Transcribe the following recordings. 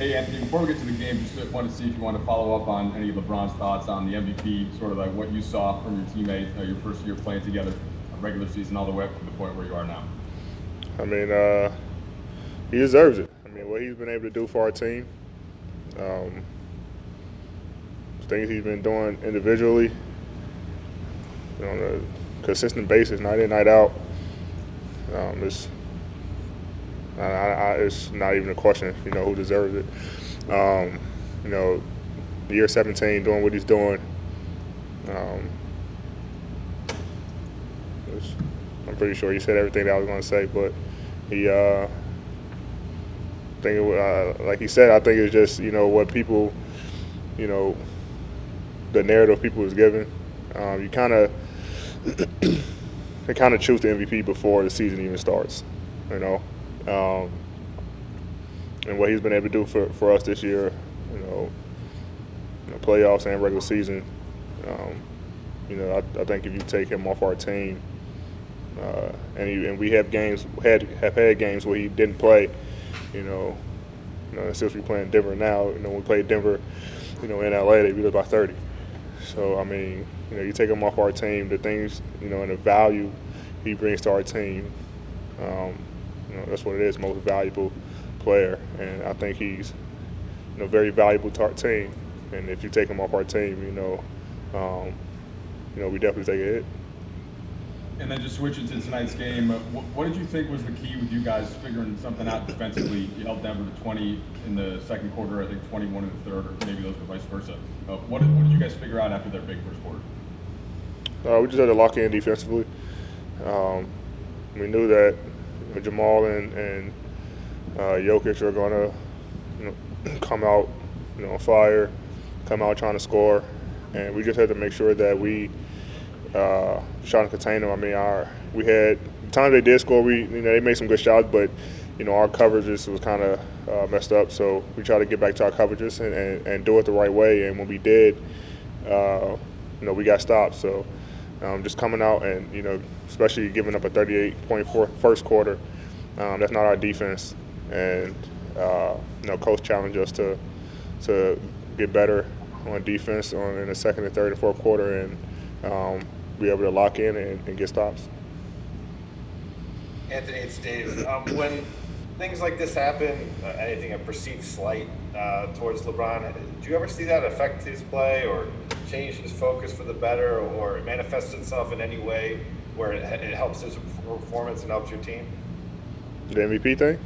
Hey, Anthony, before we get to the game, just want to see if you want to follow up on any of LeBron's thoughts on the MVP, sort of like what you saw from your teammates, your first year playing together, regular season, all the way up to the point where you are now. I mean, he deserves it. I mean, what he's been able to do for our team, um, things he's been doing individually on a consistent basis, night in, night out. It's it's not even a question, who deserves it. You know, year 17, doing what he's doing. Um, I'm pretty sure he said everything that I was going to say, but he, like he said, I think it's just, what people, the narrative people is given. You kind of, they kind of choose the MVP before the season even starts, and what he's been able to do for us this year, playoffs and regular season. I think if you take him off our team, and we have had games where he didn't play, since we're playing Denver now, when we played Denver, in LA, they beat us by 30. So I mean, you take him off our team, the things, and the value he brings to our team, that's what it is, most valuable player, and I think he's, very valuable to our team. And if you take him off our team, we definitely take a hit. And then just switching to tonight's game, what did you think was the key with you guys figuring something out defensively? You held Denver to 20 in the second quarter, I think 21 in the third, or maybe those were vice versa. What did you guys figure out after their big first quarter? We just had to lock in defensively. We knew that Jamal and Jokic are going to, come out, on fire, come out trying to score, and we just had to make sure that we trying to contain them. I mean, we had the time they did score. They made some good shots, but our coverages was kind of messed up. So we tried to get back to our coverages and do it the right way. And when we did, we got stopped. So just coming out and especially giving up a 38-point first quarter, that's not our defense. And coach challenged us to get better on defense in the second and third and fourth quarter, and be able to lock in and get stops. Anthony, it's Dave. When things like this happen, anything a perceived slight towards LeBron, do you ever see that affect his play or change his focus for the better, or it manifests itself in any way where it helps his performance and helps your team? The MVP thing?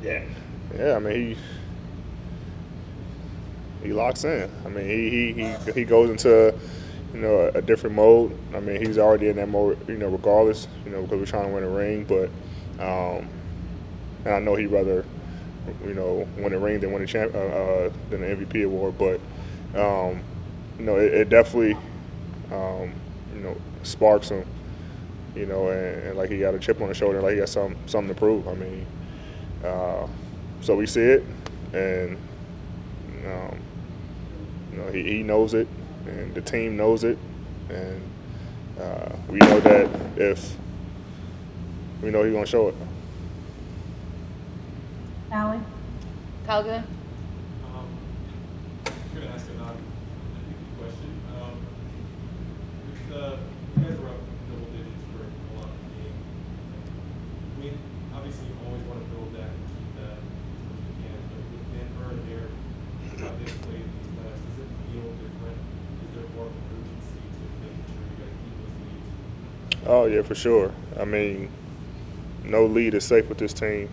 Yeah. Yeah, I mean, he locks in. I mean, he goes into a different mode. I mean, he's already in that mode, regardless, because we're trying to win a ring. But and I know he'd rather, win a ring than win than the MVP award. But it definitely, sparks him. And like he got a chip on his shoulder, like he got something to prove. I mean, so we see it, and he knows it, and the team knows it, and we know that if he's going to show it. Allie? Kyle, good. I'm going to ask a non-MVP question. You guys were up double digits for a lot of the game. I mean, obviously you always want to build that and keep that as much as you can, but with Denver and their how they played these playoffs, does it feel different? Is there more of an urgency to making sure you guys keep those leads? Oh, yeah, for sure. I mean, no lead is safe with this team,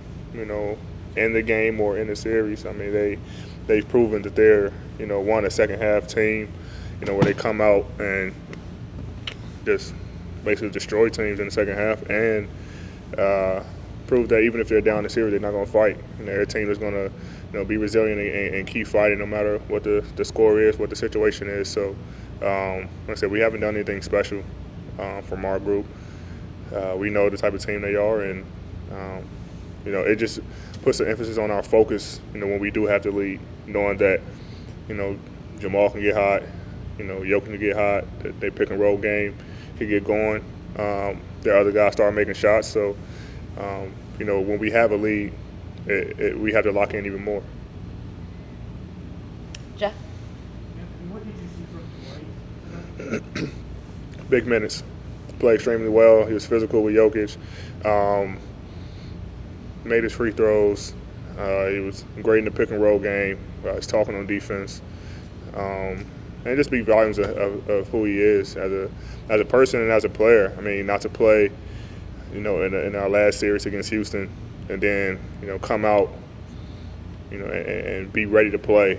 in the game or in the series. I mean, they've proven that they're, a second half team, where they come out and just basically destroy teams in the second half and prove that even if they're down the series, they're not going to fight. Their team is going to, be resilient and keep fighting no matter what the score is, what the situation is. So, like I said, we haven't done anything special from our group. We know the type of team they are, and it just puts the emphasis on our focus. When we do have to lead, knowing that Jamal can get hot, Jokic can get hot. They pick and roll game can get going. The other guys start making shots. So, when we have a lead, we have to lock in even more. Jeff? And what did you see from Dwight? Big minutes. Played extremely well. He was physical with Jokic. Made his free throws. He was great in the pick and roll game. He's talking on defense. And it just speaks volumes of who he is as a person and as a player. I mean, not to play, in our last series against Houston, and then come out, and be ready to play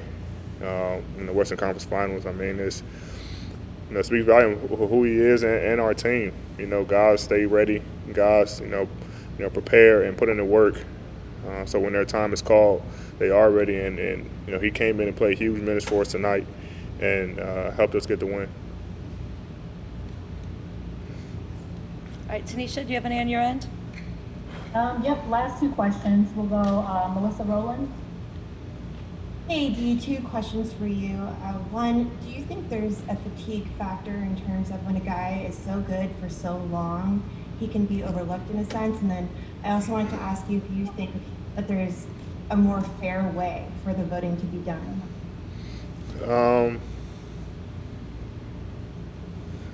in the Western Conference Finals. I mean, it's speaks volumes of who he is and our team. Guys stay ready. Guys, prepare and put in the work. So when their time is called, they are ready. And he came in and played huge minutes for us tonight and helped us get the win. All right, Tanisha, do you have any on your end? Yep, last two questions. We'll go Melissa Rowland. Hey, Dee, two questions for you. One, do you think there's a fatigue factor in terms of when a guy is so good for so long, he can be overlooked in a sense? And then I also wanted to ask you if you think that there's a more fair way for the voting to be done. I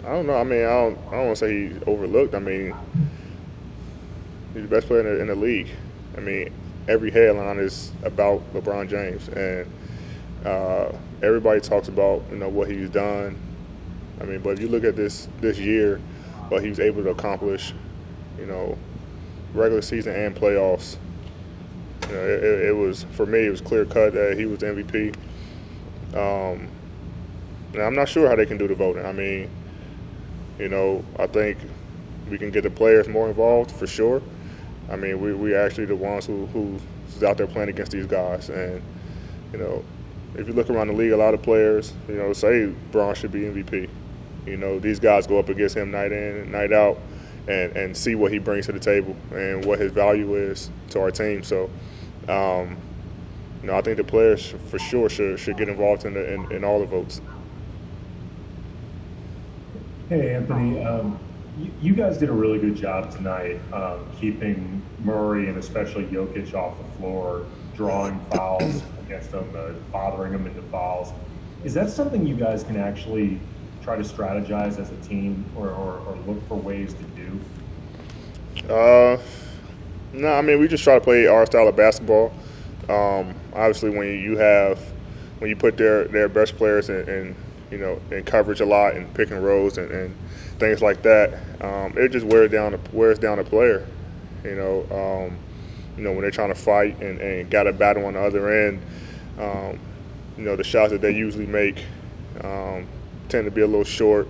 don't know. I mean, I don't want to say he's overlooked. I mean, he's the best player in the league. I mean, every headline is about LeBron James, and everybody talks about what he's done. I mean, but if you look at this year, what he was able to accomplish, regular season and playoffs, it was, for me, it was clear cut that he was the MVP. And I'm not sure how they can do the voting. I mean, I think we can get the players more involved for sure. I mean, we actually the ones who's out there playing against these guys. And, if you look around the league, a lot of players, say Braun should be MVP. These guys go up against him night in and night out and see what he brings to the table and what his value is to our team. So, I think the players for sure should get involved in all the votes. Hey, Anthony. You guys did a really good job tonight keeping Murray and especially Jokic off the floor, drawing fouls against them, bothering them into fouls. Is that something you guys can actually try to strategize as a team or look for ways to do? No, I mean, we just try to play our style of basketball. Obviously, when you put their best players in coverage a lot and pick and rolls and things like that, it just wears down a player. When they're trying to fight and got a battle on the other end, the shots that they usually make tend to be a little short,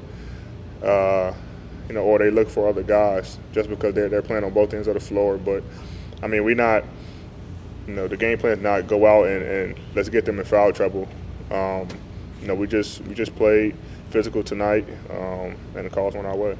or they look for other guys just because they're playing on both ends of the floor. But I mean, the game plan is not go out and let's get them in foul trouble. We just played physical tonight, and the calls went our way.